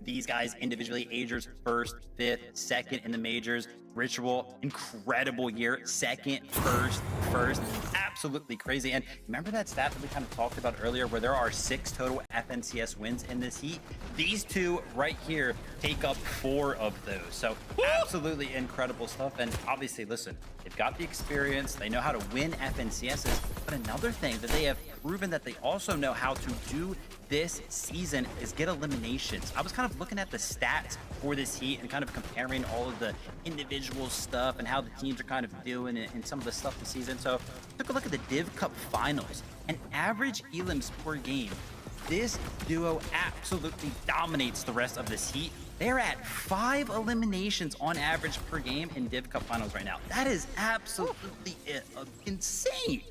These guys individually, Agers first, fifth, second in the majors. Ritual, incredible year, second, first, absolutely crazy. And remember that stat that we kind of talked about earlier where there are 6 total FNCS wins in this heat? These two right here take up 4 of those. So absolutely incredible stuff. And obviously, listen, they've got the experience, they know how to win FNCSs, but another thing that they have proven that they also know how to do this season is get eliminations. I was kind of looking at the stats for this heat and kind of comparing all of the individual stuff and how the teams are kind of doing it and some of the stuff this season. So took a look at the Div Cup finals and average elims per game. This duo absolutely dominates the rest of this heat. They're at 5 eliminations on average per game in Div Cup finals right now. That is absolutely insane.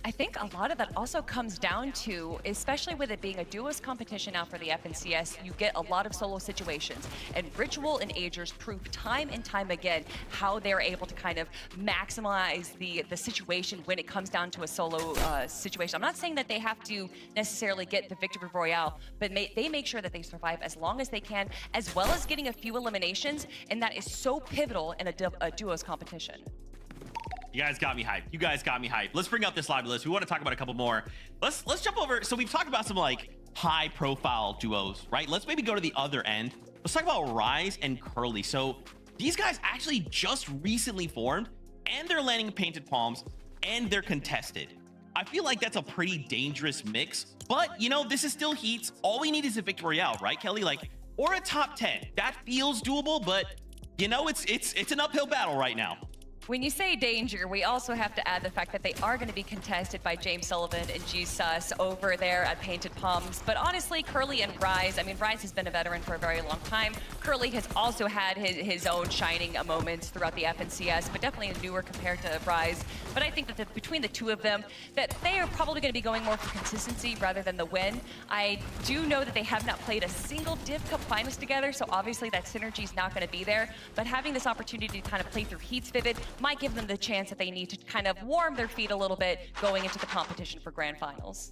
I think a lot of that also comes down to, especially with it being a duos competition now for the FNCS, you get a lot of solo situations. And Ritual and Agers prove time and time again how they're able to kind of maximize the situation when it comes down to a solo situation. I'm not saying that they have to necessarily get the victory royale, but they make sure that they survive as long as they can, as well as getting a few eliminations, and that is so pivotal in a duos competition. You guys got me hyped. You guys got me hyped. Let's bring up this live list. We want to talk about a couple more. Let's jump over. So we've talked about some like high profile duos, right? Let's maybe go to the other end. Let's talk about Rise and Curly. So these guys actually just recently formed and they're landing painted palms and they're contested. I feel like that's a pretty dangerous mix, but you know, this is still heats. All we need is a victory out, right, Kelly? Like, or a top 10. That feels doable, but you know, it's an uphill battle right now. When you say danger, we also have to add the fact that they are going to be contested by James Sullivan and G-Sus over there at Painted Palms. But honestly, Curly and Rise, I mean, Rise has been a veteran for a very long time. Curly has also had his own shining moments throughout the FNCS, but definitely newer compared to Rise. But I think that between the two of them, that they are probably going to be going more for consistency rather than the win. I do know that they have not played a single Div Cup finals together, so obviously that synergy is not going to be there. But having this opportunity to kind of play through Heats Vivid might give them the chance that they need to kind of warm their feet a little bit going into the competition for grand finals.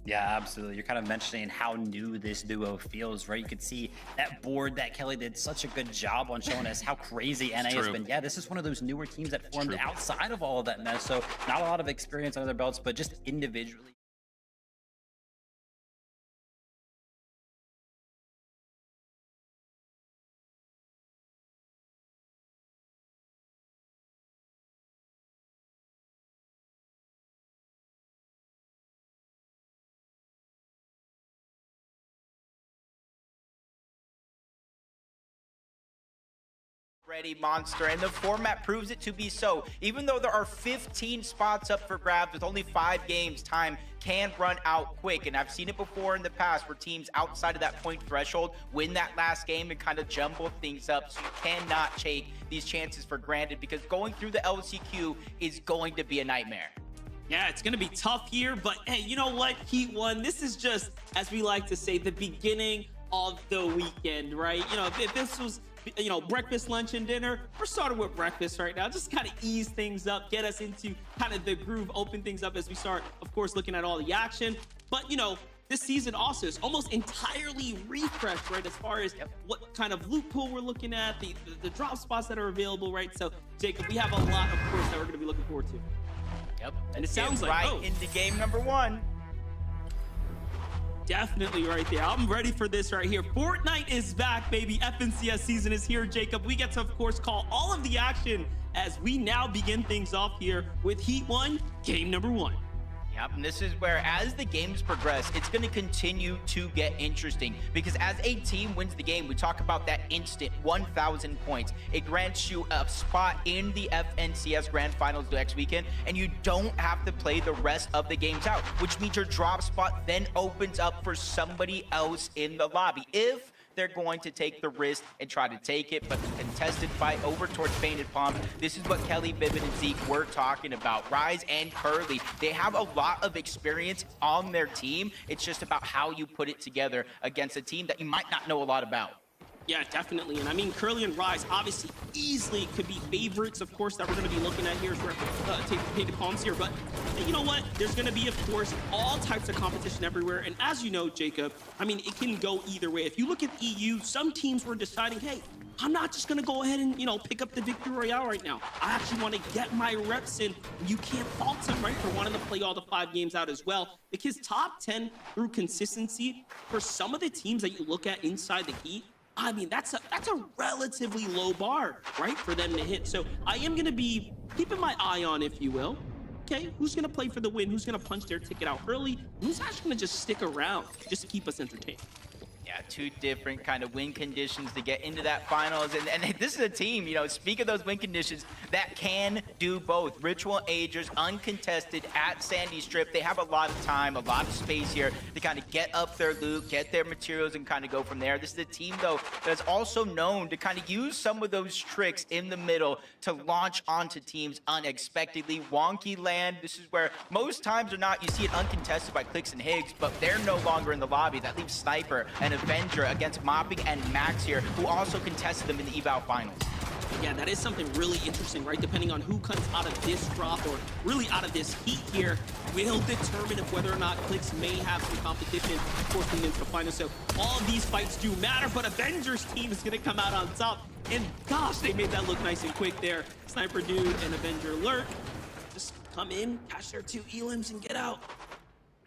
Yeah, absolutely. You're kind of mentioning how new this duo feels, right? You could see that board that Kelly did such a good job on showing us how crazy NA has been. Yeah, this is one of those newer teams that formed outside of all of that mess. So not a lot of experience under their belts, but just individually. Ready monster, and the format proves it to be so. Even though there are 15 spots up for grabs with only 5 games, time can run out quick, and I've seen it before in the past where teams outside of that point threshold win that last game and kind of jumble things up. So you cannot take these chances for granted, because going through the LCQ is going to be a nightmare. Yeah, it's going to be tough here, but hey, you know what? Heat 1, this is just, as we like to say, the beginning of the weekend, right? You know, if this was, you know, breakfast, lunch, and dinner, we're starting with breakfast right now. Just kind of ease things up, get us into kind of the groove, open things up as we start, of course, looking at all the action. But, you know, this season also is almost entirely refreshed, right, as far as what kind of loot pool we're looking at, the drop spots that are available, right? So, Jacob, we have a lot, of course, that we're going to be looking forward to. Yep. And it sounds like, right into game number 1. Definitely right there. I'm ready for this right here. Fortnite is back, baby. FNCS season is here, Jacob. We get to, of course, call all of the action as we now begin things off here with Heat 1, game number 1. Yep, and this is where, as the games progress, it's going to continue to get interesting because as a team wins the game, we talk about that instant 1,000 points. It grants you a spot in the FNCS Grand Finals next weekend, and you don't have to play the rest of the games out, which means your drop spot then opens up for somebody else in the lobby. If they're going to take the risk and try to take it, but the contested fight over towards Painted Palms, this is what Kelly, Vivid, and Zeke were talking about. Rise and Curly, they have a lot of experience on their team. It's just about how you put it together against a team that you might not know a lot about. Yeah, definitely. And I mean, Curly and Rise obviously easily could be favorites, of course, that we're going to be looking at here as we're taking Painted Palms here. But you know what? There's going to be, of course, all types of competition everywhere. And as you know, Jacob, I mean, it can go either way. If you look at the EU, some teams were deciding, hey, I'm not just going to go ahead and, pick up the Victory Royale right now. I actually want to get my reps in. You can't fault them, right, for wanting to play all the 5 games out as well. Because top 10 through consistency, for some of the teams that you look at inside the Heat, I mean, that's a relatively low bar, right, for them to hit. So I am going to be keeping my eye on, if you will. Okay, who's going to play for the win? Who's going to punch their ticket out early? Who's actually going to just stick around just to keep us entertained? Yeah, 2 different kind of win conditions to get into that finals. And this is a team, speak of those win conditions, that can do both. Ritual Agers, uncontested at Sandy Strip. They have a lot of time, a lot of space here to kind of get up their loot, get their materials, and kind of go from there. This is a team, though, that's also known to kind of use some of those tricks in the middle to launch onto teams unexpectedly. Wonky Land, this is where most times or not, you see it uncontested by Clicks and Higgs, but they're no longer in the lobby. That leaves Sniper and Avenger against Mopping and Max here, who also contested them in the eval finals. Yeah, that is something really interesting, right? Depending on who comes out of this drop or really out of this heat here will determine if whether or not Clicks may have some competition forcing into the final. So all of these fights do matter, but Avenger's team is going to come out on top. And gosh, they made that look nice and quick there. Sniper Dude and Avenger Lurk just come in, catch their 2 elims, and get out.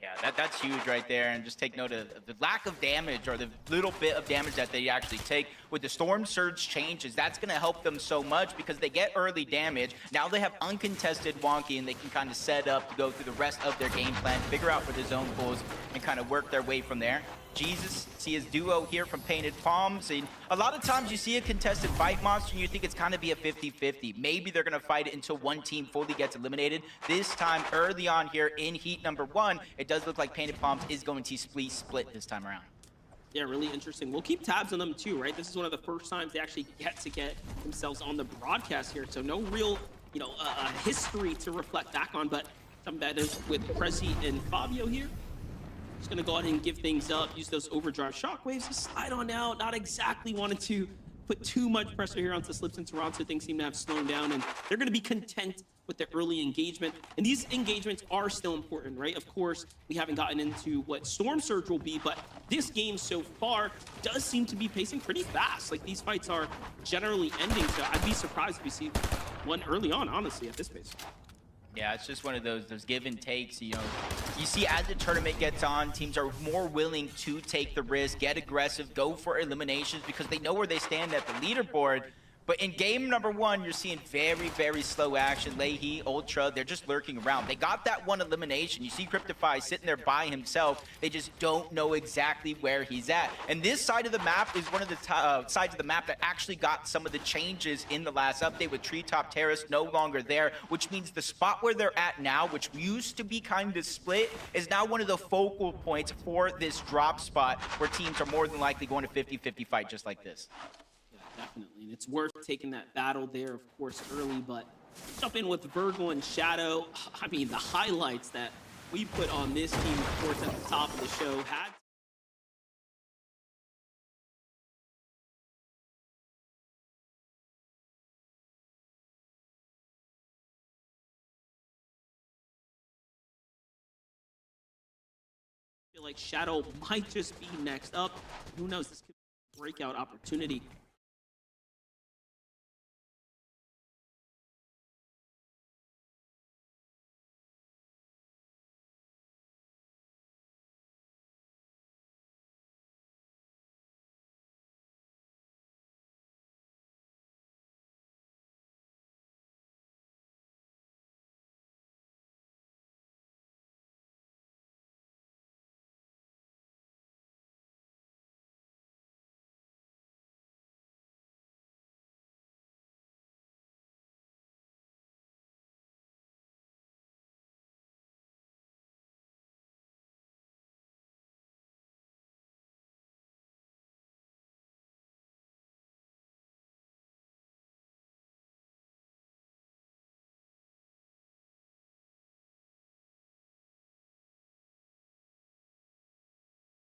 Yeah, that's huge right there, and just take note of the lack of damage or the little bit of damage that they actually take with the Storm Surge changes. That's going to help them so much because they get early damage. Now they have uncontested Wonky, and they can kind of set up to go through the rest of their game plan, figure out where the zone pulls, and kind of work their way from there. Jesus, see his duo here from Painted Palms. And a lot of times you see a contested fight, Monster, and you think it's kind of be a 50-50. Maybe they're going to fight it until one team fully gets eliminated. This time, early on here in Heat number 1, it does look like Painted Palms is going to split this time around. Yeah, really interesting. We'll keep tabs on them too, right? This is one of the first times they actually get themselves on the broadcast here. So no real, history to reflect back on, but some that is with Prezi and Fabio here. Just gonna go ahead and give things up, use those overdrive shockwaves to slide on out. Not exactly wanted to put too much pressure here onto Slips and Toronto. Things seem to have slowed down, and they're gonna be content with the early engagement. And these engagements are still important, right? Of course, we haven't gotten into what Storm Surge will be, but this game so far does seem to be pacing pretty fast. Like, these fights are generally ending, so I'd be surprised if we see one early on, honestly, at this pace. Yeah, it's just one of those give and takes. You see as the tournament gets on, teams are more willing to take the risk, get aggressive, go for eliminations because they know where they stand at the leaderboard. But in game number 1, you're seeing very, very slow action. Leahy, Ultra, they're just lurking around. They got that one elimination. You see Cryptify sitting there by himself. They just don't know exactly where he's at. And this side of the map is one of the sides of the map that actually got some of the changes in the last update with Treetop Terrace no longer there, which means the spot where they're at now, which used to be kind of split, is now one of the focal points for this drop spot where teams are more than likely going to 50-50 fight just like this. Definitely, and it's worth taking that battle there, of course, early, but jump in with Virgil and Shadow. I mean, the highlights that we put on this team, of course, at the top of the show had feel like Shadow might just be next up. Who knows? This could be a breakout opportunity